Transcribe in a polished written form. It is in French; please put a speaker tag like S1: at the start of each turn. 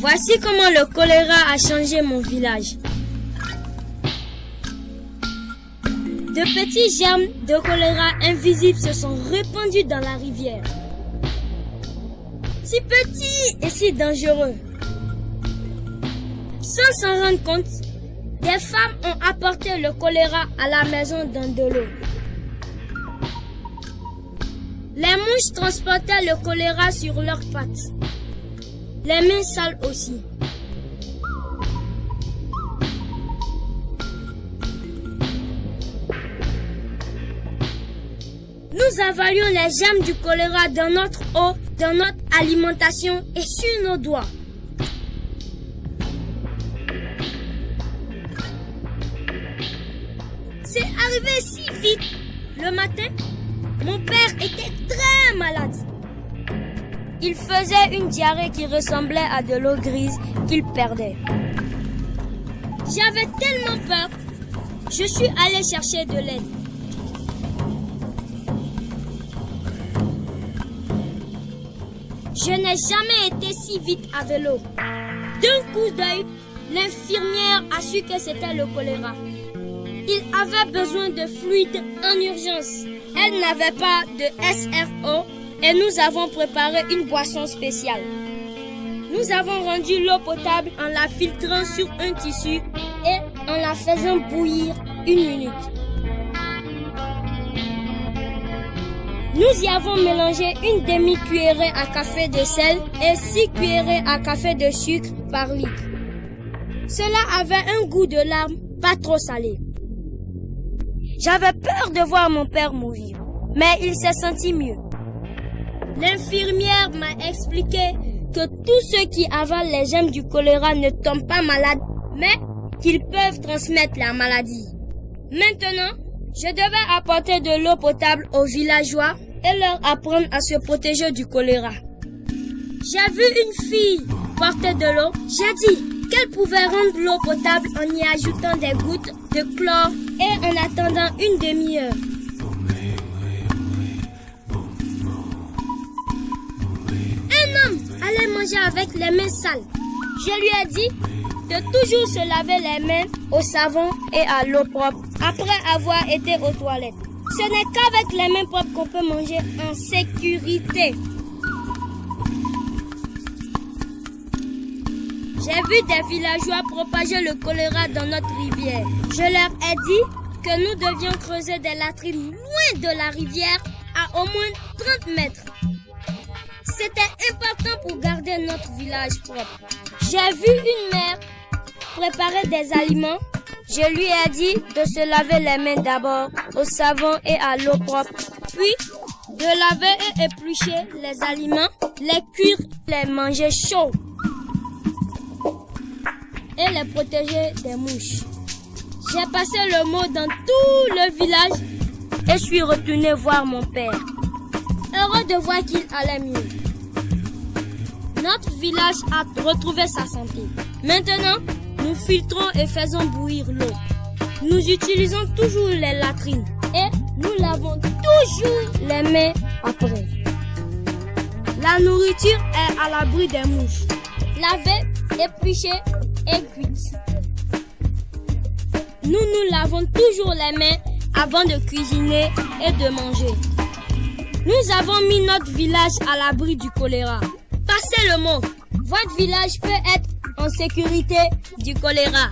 S1: Voici comment le choléra a changé mon village. De petits germes de choléra invisibles se sont répandus dans la rivière. Si petits et si dangereux. Sans s'en rendre compte, des femmes ont apporté le choléra à la maison dans de l'eau. Les mouches transportaient le choléra sur leurs pattes. Les mains sales aussi. Nous avalions les germes du choléra dans notre eau, dans notre alimentation et sur nos doigts. C'est arrivé si vite. Le matin, mon père était très malade. Il faisait une diarrhée qui ressemblait à de l'eau grise qu'il perdait. J'avais tellement peur, je suis allée chercher de l'aide. Je n'ai jamais été si vite à vélo. D'un coup d'œil, l'infirmière a su que c'était le choléra. Il avait besoin de fluide en urgence. Elle n'avait pas de SRO et nous avons préparé une boisson spéciale. Nous avons rendu l'eau potable en la filtrant sur un tissu et en la faisant bouillir 1 minute. Nous y avons mélangé une demi-cuillerée à café de sel et 6 cuillerées à café de sucre par litre. Cela avait un goût de larmes pas trop salé. J'avais peur de voir mon père mourir, mais il s'est senti mieux. L'infirmière m'a expliqué que tous ceux qui avalent les germes du choléra ne tombent pas malades, mais qu'ils peuvent transmettre la maladie. Maintenant, je devais apporter de l'eau potable aux villageois et leur apprendre à se protéger du choléra. J'ai vu une fille porter de l'eau. J'ai dit qu'elle pouvait rendre l'eau potable en y ajoutant des gouttes de chlore et en attendant 1 demi-heure. Un homme allait manger avec les mains sales. Je lui ai dit de toujours se laver les mains au savon et à l'eau propre après avoir été aux toilettes. Ce n'est qu'avec les mains propres qu'on peut manger en sécurité. J'ai vu des villageois propager le choléra dans notre rivière. Je leur ai dit que nous devions creuser des latrines loin de la rivière à au moins 30 mètres. C'était important pour garder notre village propre. J'ai vu une mère préparer des aliments. Je lui ai dit de se laver les mains d'abord au savon et à l'eau propre, puis de laver et éplucher les aliments, les cuire, les manger chauds et les protéger des mouches. J'ai passé le mot dans tout le village et suis retourné voir mon père. Heureux de voir qu'il allait mieux. Notre village a retrouvé sa santé. Maintenant, nous filtrons et faisons bouillir l'eau. Nous utilisons toujours les latrines et nous lavons toujours les mains après. La nourriture est à l'abri des mouches. Lavée, épluchée et cuite. Nous lavons toujours les mains avant de cuisiner et de manger. Nous avons mis notre village à l'abri du choléra. Passez le mot. Votre village peut être en sécurité du choléra.